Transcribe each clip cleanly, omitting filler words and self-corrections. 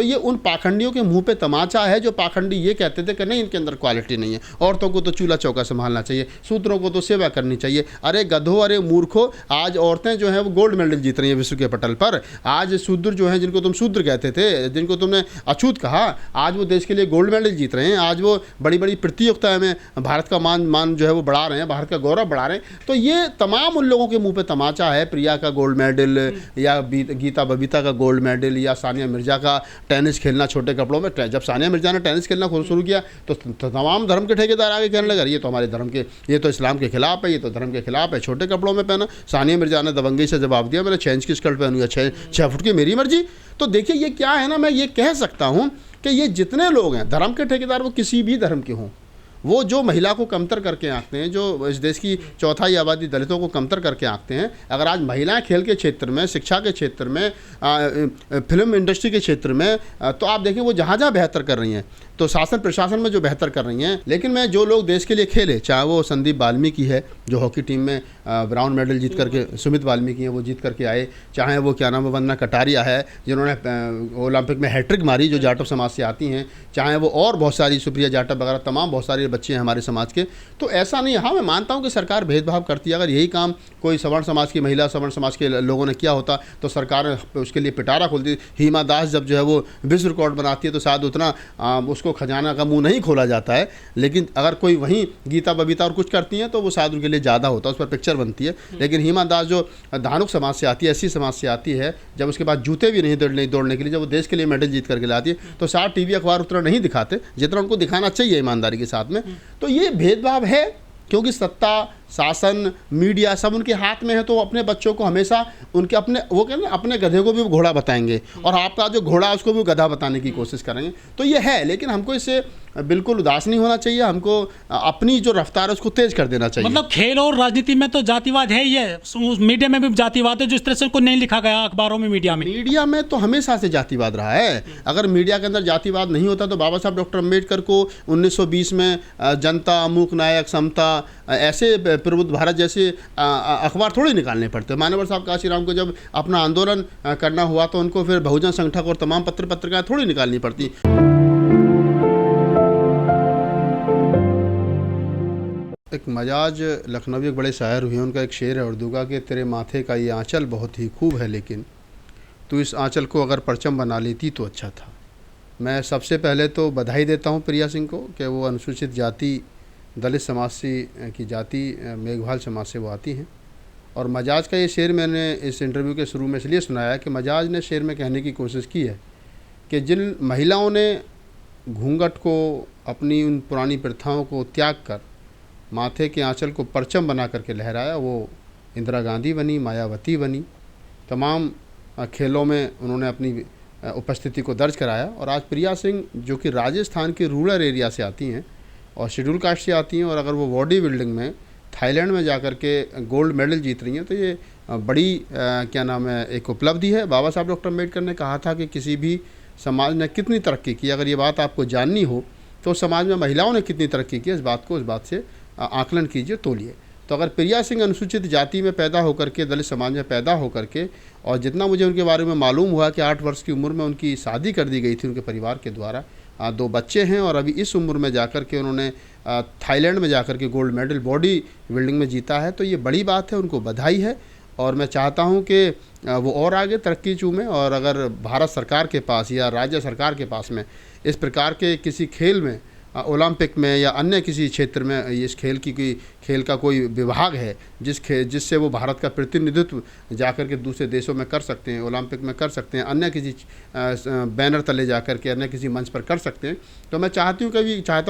ये उन पाखंडियों के मुंह पे तमाचा है जो पाखंडी ये कहते थे कि नहीं इनके अंदर क्वालिटी नहीं है, औरतों को तो चूल्हा चौका संभालना चाहिए, शूद्रों को तो सेवा करनी चाहिए। अरे गधो, अरे मूर्खो, आज औरतें जो हैं वो गोल्ड मेडल जीत रही हैं विश्व के पटल पर। आज शूद्र जो हैं, जिनको तुम शूद्र कहते थे, जिनको तुमने अछूत कहा, आज वो देश के लिए गोल्ड मेडल जीत रहे हैं। आज वो बड़ी बड़ी प्रतियोगिताएं में भारत का मान जो है वो बढ़ा रहे हैं, भारत का गौरव बढ़ा रहे हैं। तो ये तमाम उन लोगों के मुंह पे तमाचा है, प्रिया का गोल्ड मेडल या गीता बबीता का गोल्ड मेडल या सानिया मिर्जा का टेनिस खेलना छोटे कपड़ों में। जब सानिया मिर्जा ने टेनिस खेलना शुरू किया तो तमाम धर्म के ठेकेदार आगे कहने लगे ये तो हमारे धर्म के, ये तो इस्लाम के खिलाफ है, ये तो धर्म के खिलाफ है, छोटे कपड़ों में पहना। सानिया मिर्जा ने दबंगी से जवाब दिया, मैंने 6 इंच की स्कर्ट पहनी है, 6 फुट की मेरी मर्जी। तो देखिए ये क्या है ना, मैं ये कह सकता हूँ कि ये जितने लोग हैं धर्म के ठेकेदार, वो किसी भी धर्म के हों, वो जो महिला को कमतर करके आंकते हैं, जो इस देश की चौथाई आबादी दलितों को कमतर करके आंकते हैं, अगर आज महिलाएं खेल के क्षेत्र में, शिक्षा के क्षेत्र में, फिल्म इंडस्ट्री के क्षेत्र में, तो आप देखें वो जहाँ जहाँ बेहतर कर रही हैं, तो शासन प्रशासन में जो बेहतर कर रही हैं। लेकिन मैं जो लोग देश के लिए खेले, चाहे वो संदीप वाल्मीकि है जो हॉकी टीम में ब्राउन मेडल जीत करके, सुमित वाल्मीकि हैं वो जीत करके आए, चाहे वो क्या नाम है वंदना कटारिया है जिन्होंने ओलंपिक में हैट्रिक मारी जो जाटव समाज से आती हैं, चाहे वो और बहुत सारी सुप्रिया जाटव वगैरह तमाम बहुत सारे बच्चे हैं हमारे समाज के। तो ऐसा नहीं, हाँ मैं मानता हूँ कि सरकार भेदभाव करती है। अगर यही काम कोई सवर्ण समाज की महिला, सवर्ण समाज के लोगों ने किया होता तो सरकार उसके लिए पिटारा खोलती। हिमा दास जब जो है वो विश्व रिकॉर्ड बनाती है तो शायद उतना उसको खजाना का मुंह नहीं खोला जाता है, लेकिन अगर कोई वहीं गीता बबीता और कुछ करती हैं तो वो शायद उनके लिए ज़्यादा होता है, उस पर पिक्चर बनती है। लेकिन हिमा दास जो धानुक समाज से आती है, एससी समाज से आती है, जब उसके बाद जूते भी नहीं दौड़ने के लिए, जब वो देश के लिए मेडल जीत करके लाती है, तो शायद टीवी अखबार उतना नहीं दिखाते जितना उनको दिखाना चाहिए ईमानदारी के साथ में। तो ये भेदभाव है क्योंकि सत्ता, शासन, मीडिया सब उनके हाथ में है, तो अपने बच्चों को हमेशा उनके अपने, वो कहते हैं अपने गधे को भी वो घोड़ा बताएंगे और आपका जो घोड़ा है उसको भी गधा बताने की कोशिश करेंगे। तो ये है, लेकिन हमको इससे बिल्कुल उदास नहीं होना चाहिए, हमको अपनी जो रफ्तार है उसको तेज कर देना चाहिए। मतलब खेल और राजनीति में तो जातिवाद है ही है, मीडिया में भी जातिवाद है, जो इस तरह से उनको नहीं लिखा गया अखबारों में, मीडिया में तो हमेशा से जातिवाद रहा है। अगर मीडिया के अंदर जातिवाद नहीं होता तो बाबा साहब डॉक्टर अम्बेडकर को 1920 में जनता, मूक नायक, समता, ऐसे प्रबुद्ध भारत जैसे अखबार थोड़े निकालने पड़ते। मान्यवर साहब काशीराम को जब अपना आंदोलन करना हुआ तो उनको फिर बहुजन संगठक और तमाम पत्रिकाएं थोड़ी निकालनी पड़ती। एक मजाज लखनवी एक बड़े शायर हुए, उनका एक शेर है उर्दू का कि तेरे माथे का ये आंचल बहुत ही खूब है, लेकिन तू इस आंचल को अगर परचम बना लेती तो अच्छा था। मैं सबसे पहले तो बधाई देता हूँ प्रिया सिंह को कि वो अनुसूचित जाति दलित समाज से की जाति मेघवाल समाज से वो आती हैं। और मजाज का ये शेर मैंने इस इंटरव्यू के शुरू में इसलिए सुनाया कि मजाज ने शेर में कहने की कोशिश की है कि जिन महिलाओं ने घूंघट को, अपनी उन पुरानी प्रथाओं को त्याग कर माथे के आंचल को परचम बना करके लहराया, वो इंदिरा गांधी बनी, मायावती बनी, तमाम खेलों में उन्होंने अपनी उपस्थिति को दर्ज कराया। और आज प्रिया सिंह जो कि राजस्थान के रूरल एरिया से आती हैं और शेड्यूल कास्ट से आती हैं, और अगर वो बॉडी बिल्डिंग में थाईलैंड में जाकर के गोल्ड मेडल जीत रही हैं, तो ये बड़ी क्या नाम है एक उपलब्धि है। बाबा साहब डॉक्टर अम्बेडकर ने कहा था कि किसी भी समाज ने कितनी तरक्की की, अगर ये बात आपको जाननी हो तो समाज में महिलाओं ने कितनी तरक्की की, इस बात से आकलन कीजिए, तोलिए। तो अगर प्रिया सिंह अनुसूचित जाति में पैदा होकर के, दलित समाज में पैदा होकर के, और जितना मुझे उनके बारे में मालूम हुआ कि 8 वर्ष की उम्र में उनकी शादी कर दी गई थी उनके परिवार के द्वारा, 2 बच्चे हैं, और अभी इस उम्र में जाकर के उन्होंने थाईलैंड में जाकर के गोल्ड मेडल बॉडी बिल्डिंग में जीता है, तो ये बड़ी बात है, उनको बधाई है। और मैं चाहता हूं कि वो और आगे तरक्की चूमें, और अगर भारत सरकार के पास या राज्य सरकार के पास में इस प्रकार के किसी खेल में, ओलंपिक में या अन्य किसी क्षेत्र में इस खेल का कोई विभाग है जिससे वो भारत का प्रतिनिधित्व जाकर के दूसरे देशों में कर सकते हैं, ओलंपिक में कर सकते हैं, अन्य किसी बैनर तले जाकर के अन्य किसी मंच पर कर सकते हैं, तो मैं चाहता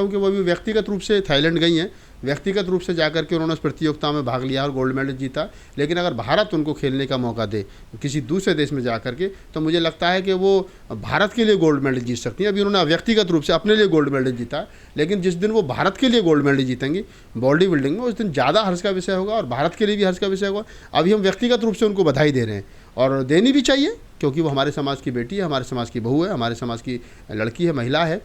हूँ कि वो भी व्यक्तिगत रूप से थाईलैंड गई हैं, व्यक्तिगत रूप से जाकर के उन्होंने उस प्रतियोगिता में भाग लिया और गोल्ड मेडल जीता। लेकिन अगर भारत उनको खेलने का मौका दे किसी दूसरे देश में जाकर के, तो मुझे लगता है कि वो भारत के लिए गोल्ड मेडल जीत सकती हैं। अभी उन्होंने व्यक्तिगत रूप से अपने लिए गोल्ड मेडल जीता, लेकिन जिस दिन वो भारत के लिए गोल्ड मेडल जीतेंगी बॉडी बिल्डिंग में, उस दिन ज़्यादा हर्ष का विषय होगा और भारत के लिए भी हर्ष का विषय होगा। अभी हम व्यक्तिगत रूप से उनको बधाई दे रहे हैं, और देनी भी चाहिए, क्योंकि वो हमारे समाज की बेटी है, हमारे समाज की बहू है, हमारे समाज की लड़की है, महिला है।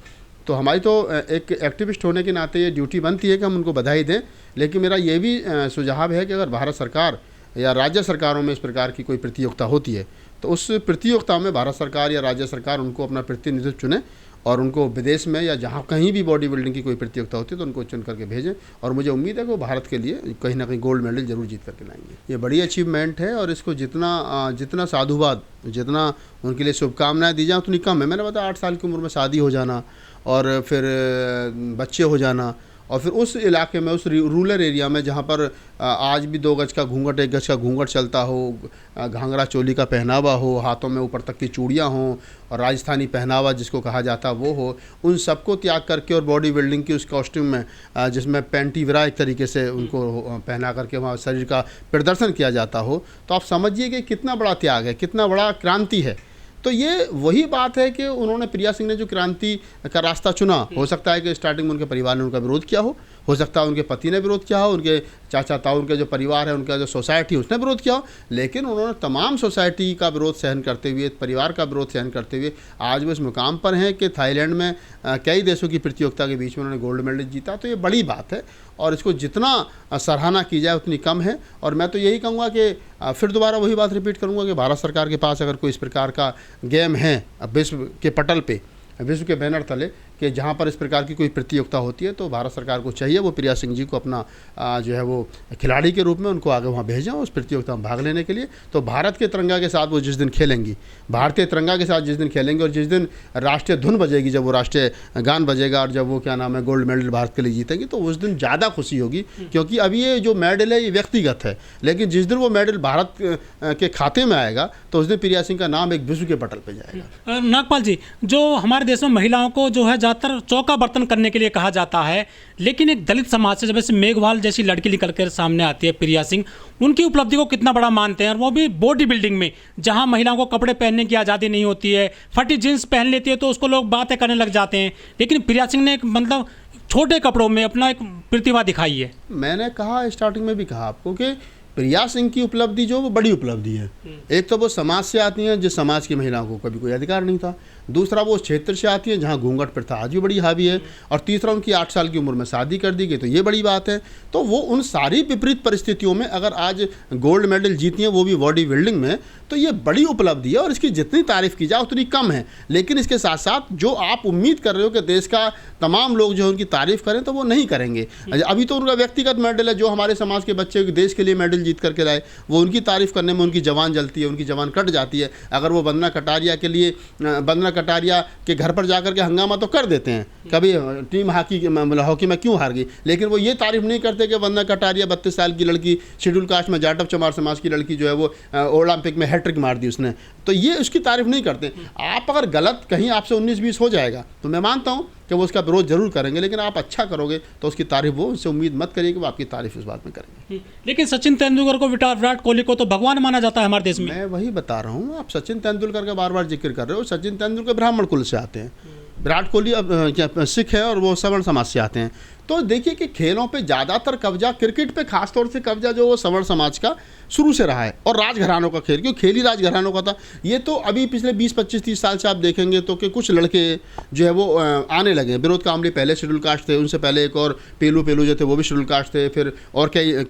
तो हमारी तो एक एक्टिविस्ट होने के नाते ये ड्यूटी बनती है कि हम उनको बधाई दें। लेकिन मेरा ये भी सुझाव है कि अगर भारत सरकार या राज्य सरकारों में इस प्रकार की कोई प्रतियोगिता होती है, तो उस प्रतियोगिता में भारत सरकार या राज्य सरकार उनको अपना प्रतिनिधित्व चुने और उनको विदेश में या जहाँ कहीं भी बॉडी बिल्डिंग की कोई प्रतियोगिता होती है तो उनको चुन करके भेजें। और मुझे उम्मीद है कि वो भारत के लिए कहीं ना कहीं गोल्ड मेडल जरूर जीत करके लाएंगे। ये बड़ी अचीवमेंट है और इसको जितना साधुवाद, जितना उनके लिए शुभकामनाएं दी जाए उतनी कम है। मैंने बताया 8 साल की उम्र में शादी हो जाना और फिर बच्चे हो जाना और फिर उस इलाके में, उस रूरल एरिया में जहाँ पर आज भी 2 गज का घूंघट, 1 गज का घूंघट चलता हो, घाघरा चोली का पहनावा हो, हाथों में ऊपर तक की चूड़ियाँ हों और राजस्थानी पहनावा जिसको कहा जाता वो हो, उन सबको त्याग करके और बॉडी बिल्डिंग की उस कॉस्ट्यूम में जिसमें पैंटीवरा एक तरीके से उनको पहना करके वहाँ शरीर का प्रदर्शन किया जाता हो, तो आप समझिए कि कितना बड़ा त्याग है, कितना बड़ा क्रांति है। तो ये वही बात है कि उन्होंने, प्रिया सिंह ने जो क्रांति का रास्ता चुना, हो सकता है कि स्टार्टिंग में उनके परिवार ने उनका विरोध किया हो सकता है उनके पति ने विरोध किया हो, उनके चाचा ताऊ, उनके जो परिवार है, उनका जो सोसाइटी उसने विरोध किया हो, लेकिन उन्होंने तमाम सोसाइटी का विरोध सहन करते हुए, परिवार का विरोध सहन करते हुए आज वो इस मुकाम पर हैं कि थाईलैंड में कई देशों की प्रतियोगिता के बीच में उन्होंने गोल्ड मेडल जीता। तो ये बड़ी बात है और इसको जितना सराहना की जाए उतनी कम है। और मैं तो यही कहूँगा कि फिर दोबारा वही बात रिपीट करूँगा कि भारत सरकार के पास अगर कोई इस प्रकार का गेम है विश्व के पटल पे, विश्व के बैनर तले, कि जहाँ पर इस प्रकार की कोई प्रतियोगिता होती है, तो भारत सरकार को चाहिए वो प्रिया सिंह जी को अपना जो है वो खिलाड़ी के रूप में उनको आगे वहाँ भेजें उस प्रतियोगिता में भाग लेने के लिए। तो भारत के तिरंगा के साथ वो जिस दिन खेलेंगी, भारतीय तिरंगा के साथ जिस दिन खेलेंगे और जिस दिन राष्ट्रीय धुन बजेगी, जब वो राष्ट्रीय गान बजेगा और जब वो क्या नाम है गोल्ड मेडल भारत के लिए जीतेंगी, तो उस दिन ज़्यादा खुशी होगी। क्योंकि अभी ये जो मेडल है ये व्यक्तिगत है, लेकिन जिस दिन वो मेडल भारत के खाते में आएगा तो उस दिन प्रिया सिंह का नाम एक विश्व के पटल पर जाएगा। नागपाल जी, जो हमारे देश में महिलाओं को जो है ज़्यादातर चौका बर्तन करने के लिए कहा जाता है, लेकिन एक दलित समाज से जैसे मेघवाल जैसी लड़की निकल कर सामने आती है प्रिया सिंह, उनकी उपलब्धि को कितना बड़ा मानते हैं? और वो भी बॉडी बिल्डिंग में, जहां महिलाओं को कपड़े पहनने की आज़ादी नहीं होती है, फटी जींस पहन लेती है तो उसको लोग बातें करने लग जाते हैं, लेकिन प्रिया सिंह ने एक मतलब छोटे कपड़ों में अपना एक प्रतिभा दिखाई है। मैंने कहा, स्टार्टिंग में भी कहा आपको कि प्रिया सिंह की उपलब्धि जो वो बड़ी उपलब्धि है। एक तो वो समाज से आती हैं जिस समाज की महिलाओं को कभी कोई अधिकार नहीं था, दूसरा वो उस क्षेत्र से आती है जहाँ घूंघट प्रथा आज भी बड़ी हावी है, और तीसरा उनकी 8 साल की उम्र में शादी कर दी गई, तो ये बड़ी बात है। तो वो उन सारी विपरीत परिस्थितियों में अगर आज गोल्ड मेडल जीती हैं, वो भी बॉडी बिल्डिंग में, तो ये बड़ी उपलब्धि है और इसकी जितनी तारीफ की जाए उतनी कम है। लेकिन इसके साथ साथ जो आप उम्मीद कर रहे हो कि देश का तमाम लोग जो है उनकी तारीफ करें, तो वो नहीं करेंगे। अभी तो उनका व्यक्तिगत मेडल है, जो हमारे समाज के बच्चे देश के लिए मेडल जीत करके लाए, वो उनकी तारीफ करने में उनकी जवान जलती है, उनकी जवान कट जाती है। अगर वो वंदना कटारिया के लिए, वंदना कटारिया के घर पर जाकर के हंगामा तो कर देते हैं, कभी टीम हॉकी में क्यों हार गई, लेकिन वो ये तारीफ नहीं करते कि वंदना कटारिया 32 साल की लड़की, शेड्यूल कास्ट में जाटव चमार समाज की लड़की जो है वो ओलंपिक में हैट्रिक मार दी उसने, तो ये उसकी तारीफ नहीं करते। आप अगर गलत कहीं आपसे 19-20 हो जाएगा तो मैं मानता हूँ कि वो उसका विरोध जरूर करेंगे, लेकिन आप अच्छा करोगे तो उसकी तारीफ, वो उससे उम्मीद मत करिए कि वो आपकी तारीफ इस बात में करेंगे। लेकिन सचिन तेंदुलकर को, विराट कोहली को तो भगवान माना जाता है हमारे देश में। मैं वही बता रहा हूँ, आप सचिन तेंदुलकर का बार बार जिक्र कर रहे हो। सचिन तेंदुलकर ब्राह्मण कुल से आते हैं, विराट कोहली अब सिख है और वो सवर्ण समाज से आते हैं। तो देखिए कि खेलों पे ज़्यादातर कब्जा, क्रिकेट पे खासतौर से कब्जा जो वो सवर्ण समाज का शुरू से रहा है, और राजघरानों का खेल, क्योंकि खेल ही राजघरानों का था। ये तो अभी पिछले 20-25-30 साल से आप देखेंगे तो कि कुछ लड़के जो है वो आने लगे। विनोद कांबली पहले शेड्यूल कास्ट थे, उनसे पहले एक और पेलू जो थे वो भी शेड्यूल कास्ट थे, फिर और कई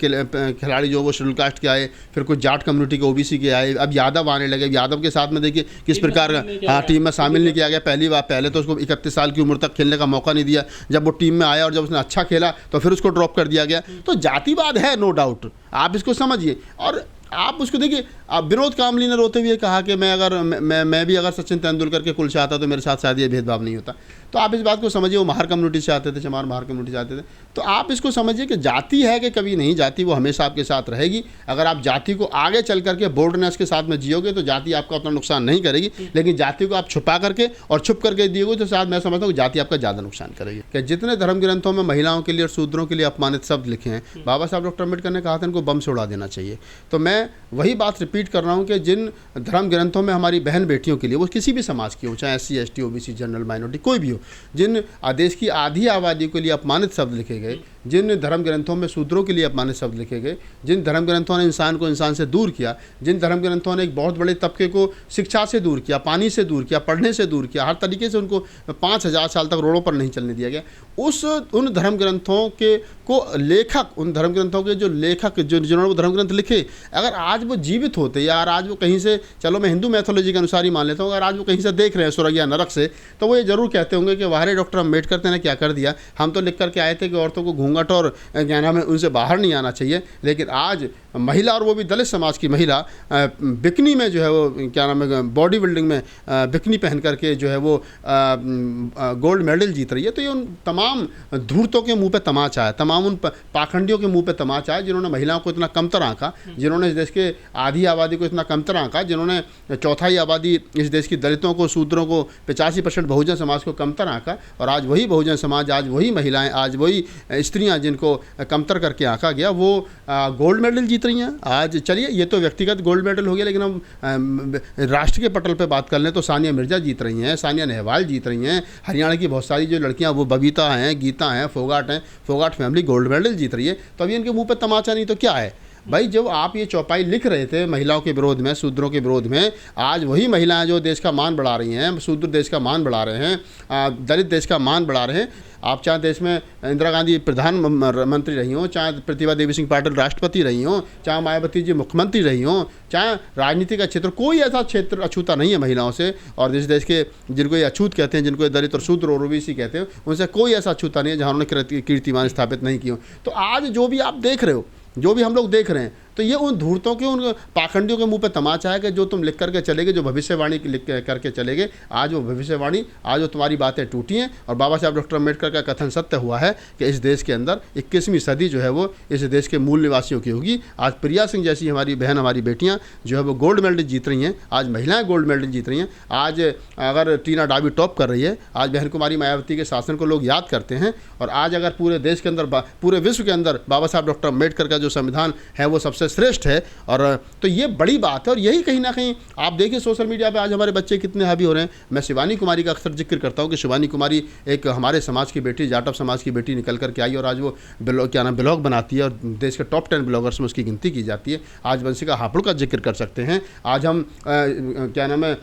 खिलाड़ी जो वो शेड्यूल कास्ट के आए, फिर कुछ जाट कम्युनिटी के ओबीसी के आए, अब यादव आने लगे। यादव के साथ में देखिए किस प्रकार का टीम में शामिल नहीं किया गया। पहली बार, पहले तो उसको 31 साल की उम्र तक खेलने का मौका नहीं दिया, जब वो टीम में आया और जब उसने अच्छा खेला तो फिर उसको ड्रॉप कर दिया गया। तो जातिवाद है, नो डाउट, आप इसको समझिए। और आप उसको देखिए, आप विनोद कांबली ने रोते हुए कहा कि मैं भी अगर सचिन तेंदुलकर के कुल से आता तो मेरे साथ शायद ये भेदभाव नहीं होता। तो आप इस बात को समझिए, वो महार कम्युनिटी से आते थे, चमार महार कम्युनिटी से आते थे। तो आप इसको समझिए कि जाति है कि कभी नहीं, जाति वो हमेशा आपके साथ रहेगी। अगर आप जाति को आगे चल करके बोल्डनेस के साथ में जियोगे तो जाति आपका उतना नुकसान नहीं करेगी, लेकिन जाति को आप छुपा करके और छुप करके दियोगे तो शायद मैं समझता हूँ जाति आपका ज़्यादा नुकसान करेगी। कि जितने धर्म ग्रंथों में महिलाओं के लिए और शूद्रों के लिए अपमानित शब्द लिखे हैं, बाबा साहब डॉक्टर अम्बेडकर ने कहा था इनको बम से उड़ा देना चाहिए। तो मैं वही बात रिपीट कर रहा हूँ कि जिन धर्म ग्रंथों में हमारी बहन बेटियों के लिए, वो किसी भी समाज की हो, चाहे SC ST OBC general minority कोई भी हो, जिन देश की आधी आबादी के लिए अपमानित शब्द लिखे गए, जिन धर्म ग्रंथों में शूद्रों के लिए अपमानित शब्द लिखे गए, जिन धर्म ग्रंथों ने इंसान को इंसान से दूर किया, जिन धर्म ग्रंथों ने एक बहुत बड़े तबके को शिक्षा से दूर किया, पानी से दूर किया, पढ़ने से दूर किया, हर तरीके से उनको 5000 साल तक रोडों पर नहीं चलने दिया गया, उन धर्म ग्रंथों के को लेखक, उन धर्म ग्रंथों के जो लेखक जिन्होंने वो धर्म ग्रंथ लिखे, अगर आज वो जीवित होते या आज वो कहीं से, चलो मैं हिंदू मैथोलॉजी के अनुसार ही मान लेता हूँ, अगर आज वो कहीं से देख रहे हैं स्वर्ग या नरक से, तो वो ये जरूर कहते होंगे कि वाह रे डॉक्टर अम्बेडकर ने क्या कर दिया, हम तो लिख करके आए थे कि औरतों को घूंघट और क्या नाम है उनसे बाहर नहीं आना चाहिए, लेकिन आज महिला, और वो भी दलित समाज की महिला, बिकनी में जो है वो क्या नाम है बॉडी बिल्डिंग में बिकनी पहन करके जो है वो गोल्ड मेडल जीत रही है। तो ये उन तमाम धूर्तों के मुंह पे तमाचा है, तमाम उन पाखंडियों के मुंह पे तमाचा है जिन्होंने महिलाओं को इतना कमतर आंका, जिन्होंने इस देश के आधी आबादी को इतना कमतर आंका, जिन्होंने चौथाई आबादी इस देश की दलितों को, शूद्रों को, 85% बहुजन समाज को कमतर आंका, और आज वही बहुजन समाज, आज वही महिलाएं, आज वही स्त्रियां जिनको कमतर करके आंका गया, वो गोल्ड मेडल जीत रही हैं। आज चलिए ये तो व्यक्तिगत गोल्ड मेडल हो गया, लेकिन हम राष्ट्र के पटल पे बात कर लें तो सानिया मिर्जा जीत रही हैं, सानिया नेहवाल जीत रही हैं, हरियाणा की बहुत सारी जो लड़कियां, वो बबीता हैं, गीता हैं, फोगाट फैमिली गोल्ड मेडल जीत रही है। तो अभी इनके मुंह पे तमाचा नहीं तो क्या है भाई? जब आप ये चौपाई लिख रहे थे महिलाओं के विरोध में, शूद्रों के विरोध में, आज वही महिलाएं जो देश का मान बढ़ा रही हैं, शूद्र देश का मान बढ़ा रहे हैं, दलित देश का मान बढ़ा रहे हैं। आप चाहे देश में इंदिरा गांधी प्रधानमंत्री रही हों, चाहे प्रतिभा देवी सिंह पाटिल राष्ट्रपति रही हों, चाहे मायावती जी मुख्यमंत्री रही हों, चाहे राजनीति का क्षेत्र, कोई ऐसा क्षेत्र अछूता नहीं है महिलाओं से। और जिस देश के जिनको ये अछूत कहते हैं, जिनको ये दलित और शूद्र और ओबीसी कहते हैं, उनसे कोई ऐसा अछूता नहीं है जहाँ उन्होंने कीर्तिमान स्थापित नहीं किए। तो आज जो भी आप देख रहे हो, जो भी हम लोग देख रहे हैं, तो ये उन धूर्तों के, उन पाखंडियों के मुंह पे तमाचा है कि जो तुम लिख करके चलेगे, जो भविष्यवाणी लिख करके चलेगे, आज वो भविष्यवाणी, आज वो तुम्हारी बातें टूटी हैं। और बाबा साहब डॉक्टर अम्बेडकर का कथन सत्य हुआ है कि इस देश के अंदर 21वीं सदी जो है वो इस देश के मूल निवासियों की होगी। आज प्रिया सिंह जैसी हमारी बहन, हमारी बेटियां जो है वो गोल्ड मेडल जीत रही हैं, आज महिलाएं गोल्ड मेडल जीत रही हैं। आज अगर टीना डाबी टॉप कर रही है, आज बहन कुमारी मायावती के शासन को लोग याद करते हैं। और आज अगर पूरे देश के अंदर, पूरे विश्व के अंदर बाबा साहब डॉक्टर अम्बेडकर का जो संविधान है वो सबसे श्रेष्ठ है, और तो ये बड़ी बात है। और यही कहीं ना कहीं आप देखिए सोशल मीडिया पे आज हमारे बच्चे कितने हावी हो रहे हैं। मैं शिवानी कुमारी का अक्सर जिक्र करता हूँ कि शिवानी कुमारी एक हमारे समाज की बेटी, जाटव समाज की बेटी निकल करके आई, और आज वो ब्लॉग बनाती है, और देश के टॉप 10 ब्लॉगर्स में उसकी गिनती की जाती है। आज वंशिका हापुड़ का जिक्र कर सकते हैं। आज हम क्या नाम है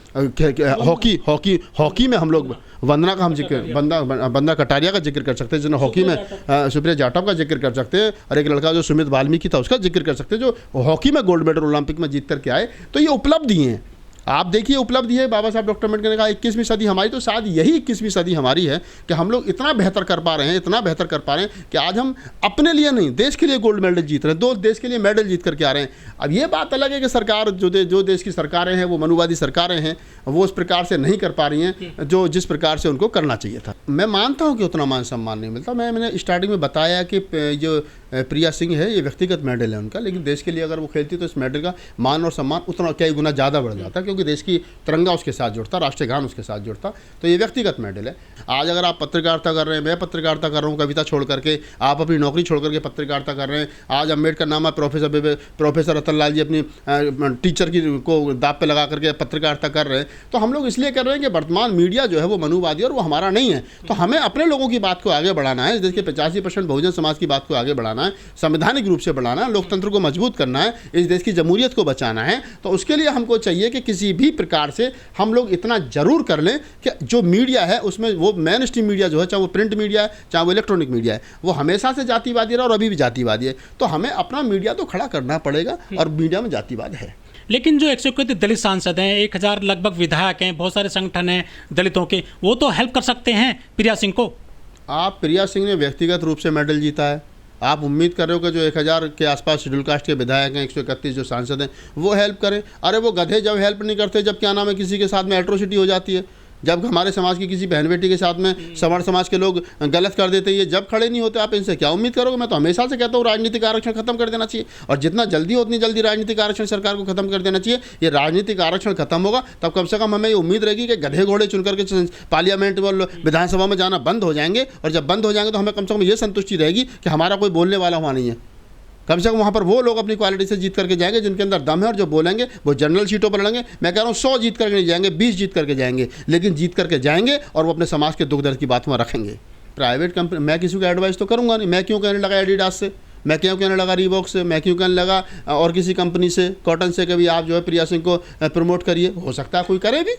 हॉकी में हम लोग वंदना का हम जिक्र, बंदा कटारिया का जिक्र कर सकते हैं, जिन्हें हॉकी में सुप्रिया जाटव का जिक्र कर सकते हैं, और एक लड़का जो सुमित वाल्मीकि था उसका जिक्र कर सकते हैं, जो हॉकी में गोल्ड मेडल ओलंपिक में जीत करके आए। तो ये उपलब्धि हैं, आप देखिए उपलब्धि है। बाबा साहब डॉक्टर अम्बेडकर ने कहा 21वीं सदी हमारी, तो शायद यही 21वीं सदी हमारी है कि हम लोग इतना बेहतर कर पा रहे हैं, इतना बेहतर कर पा रहे हैं कि आज हम अपने लिए नहीं, देश के लिए गोल्ड मेडल जीत रहे हैं, 2 देश के लिए मेडल जीत करके आ रहे हैं। अब ये बात अलग है कि सरकार जो देश की सरकारें हैं, वो मनुवादी सरकारें हैं, वो उस प्रकार से नहीं कर पा रही हैं जो जिस प्रकार से उनको करना चाहिए था। मैं मानता हूँ कि उतना मान सम्मान नहीं मिलता। मैंने स्टार्टिंग में बताया कि जो प्रिया सिंह है ये व्यक्तिगत मेडल है उनका, लेकिन देश के लिए अगर वो खेलती तो इस मेडल का मान और सम्मान उतना कई गुना ज़्यादा बढ़ जाता, क्योंकि देश की तिरंगा उसके साथ जुड़ता, राष्ट्रीय गान उसके साथ जुड़ता। तो ये व्यक्तिगत मेडल है। आज अगर आप पत्रकारिता कर रहे हैं, मैं पत्रकारिता कर रहा हूँ, कविता छोड़ करके, आप अपनी नौकरी छोड़ करके पत्रकारिता कर रहे हैं। आज अम्बेडकर नामा प्रोफेसर रतन लाल जी अपनी टीचर की को दाव पे लगा करके पत्रकारिता कर रहे हैं। तो हम लोग इसलिए कर रहे हैं कि वर्तमान मीडिया जो है वो मनुवादी और वो हमारा नहीं है। तो हमें अपने लोगों की बात को आगे बढ़ाना है, इस देश के 85% बहुजन समाज की बात को आगे बढ़ाना है, संवैधानिक रूप से बढ़ाना है, लोकतंत्र को मजबूत करना है, इस देश की जमहूरियत को बचाना है। तो उसके लिए हमको चाहिए कि किसी भी प्रकार से हम लोग इतना जरूर कर लें कि जो मीडिया है उसमें, वो मेन स्ट्रीम मीडिया जो है, चाहे वो प्रिंट मीडिया है, चाहे वो इलेक्ट्रॉनिक मीडिया है, वो हमेशा से जातिवादी रहा और अभी भी जातिवादी है। तो हमें अपना मीडिया तो खड़ा करना पड़ेगा, और मीडिया में जातिवाद है। लेकिन जो 131 दलित सांसद हैं, 1000 लगभग विधायक हैं, बहुत सारे संगठन हैं दलितों के, वो तो हेल्प कर सकते हैं प्रिया सिंह को। आप प्रिया सिंह ने व्यक्तिगत रूप से मेडल जीता है, आप उम्मीद कर रहे हो कि जो 1000 के आसपास शेड्यूल कास्ट के विधायक हैं, 131 जो सांसद हैं, वो हेल्प करें? अरे वो गधे जब हेल्प नहीं करते, जब क्या नाम है किसी के साथ में एट्रोसिटी हो जाती है, जब हमारे समाज की किसी बहन बेटी के साथ में सवर्ण समाज के लोग गलत कर देते हैं, ये जब खड़े नहीं होते, आप इनसे क्या उम्मीद करोगे? मैं तो हमेशा से कहता हूँ राजनीतिक आरक्षण खत्म कर देना चाहिए, और जितना जल्दी हो उतनी जल्दी राजनीतिक आरक्षण सरकार को खत्म कर देना चाहिए। ये राजनीतिक आरक्षण खत्म होगा तब कम से कम हमें ये उम्मीद रहेगी कि गधे घोड़े चुन करके पार्लियामेंट व विधानसभा में जाना बंद हो जाएंगे, और जब बंद हो जाएंगे तो हमें कम से कम ये संतुष्टि रहेगी कि हमारा कोई बोलने वाला वहाँ नहीं है। कम से कम वहाँ पर वो लोग अपनी क्वालिटी से जीत करके जाएंगे जिनके अंदर दम है, और जो बोलेंगे वो जनरल सीटों पर लड़ेंगे। मैं कह रहा हूँ 100 जीत करके नहीं जाएंगे, 20 जीत करके जाएंगे, लेकिन जीत करके जाएंगे और वो अपने समाज के दुख दर्द की बात वहाँ रखेंगे। प्राइवेट कंपनी, मैं किसी को एडवाइस तो करूँगा नहीं। मैं क्यों कहने लगा एडिडास से, मैं क्यों कहने लगा रीबॉक से, मैं क्यों कहने लगा और किसी कंपनी से, कॉटन से, कभी आप जो है प्रिया सिंह को प्रमोट करिए। हो सकता है कोई करे भी,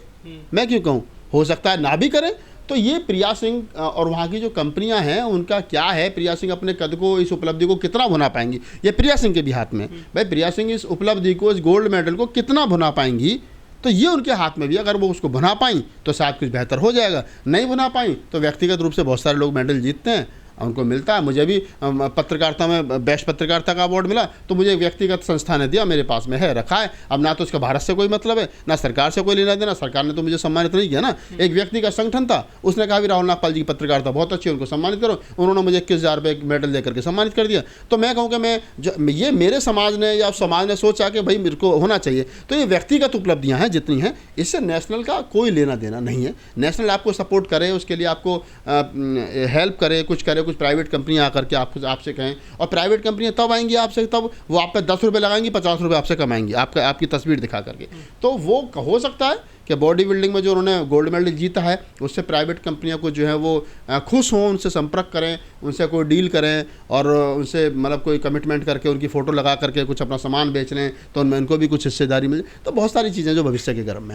मैं क्यों कहूँ, हो सकता है ना भी करें। तो ये प्रिया सिंह और वहाँ की जो कंपनियां हैं उनका क्या है, प्रिया सिंह अपने कद को, इस उपलब्धि को कितना भुना पाएंगी, ये प्रिया सिंह के भी हाथ में। भाई प्रिया सिंह इस उपलब्धि को, इस गोल्ड मेडल को कितना भुना पाएंगी, तो ये उनके हाथ में भी। अगर वो उसको भुना पाई तो शायद कुछ बेहतर हो जाएगा, नहीं भुना पाई तो व्यक्तिगत रूप से बहुत सारे लोग मेडल जीतते हैं, उनको मिलता है। मुझे भी पत्रकारिता में बेस्ट पत्रकारिता का अवार्ड मिला, तो मुझे व्यक्तिगत संस्था ने दिया, मेरे पास में है, रखा है। अब ना तो उसका भारत से कोई मतलब है, ना सरकार से कोई लेना देना, सरकार ने तो मुझे सम्मानित नहीं किया ना। एक व्यक्ति का संगठन था, उसने कहा भी राहुल नागपाल जी की पत्रकारिता बहुत अच्छी है, उनको सम्मानित करो। उन्होंने मुझे 21,000 रुपये मेडल देकर के सम्मानित कर दिया। तो मैं कहूँ कि ये मेरे समाज ने या समाज ने सोचा कि भाई मेरे को होना चाहिए। तो ये व्यक्तिगत उपलब्धियाँ हैं जितनी हैं, इससे नेशनल का कोई लेना देना नहीं है। नेशनल आपको सपोर्ट करे, उसके लिए आपको हेल्प करे, कुछ प्राइवेट कंपनियां आकर के आपसे कहें, और प्राइवेट कंपनियां तब आएंगी आपसे, तब वो आप पे 10 रुपये लगाएंगी, 50 रुपये आपसे कमाएंगी, आपकी तस्वीर दिखा करके। तो वो हो सकता है कि बॉडी बिल्डिंग में जो उन्होंने गोल्ड मेडल जीता है, उससे प्राइवेट कंपनियों को जो है वो खुश हों, उनसे संपर्क करें, उनसे कोई डील करें, और उनसे मतलब कोई कमिटमेंट करके उनकी फ़ोटो लगा करके कुछ अपना सामान बेच लें, तो उनमें उनको भी कुछ हिस्सेदारी मिले। तो बहुत सारी चीज़ें जो भविष्य के क्रम में हैं।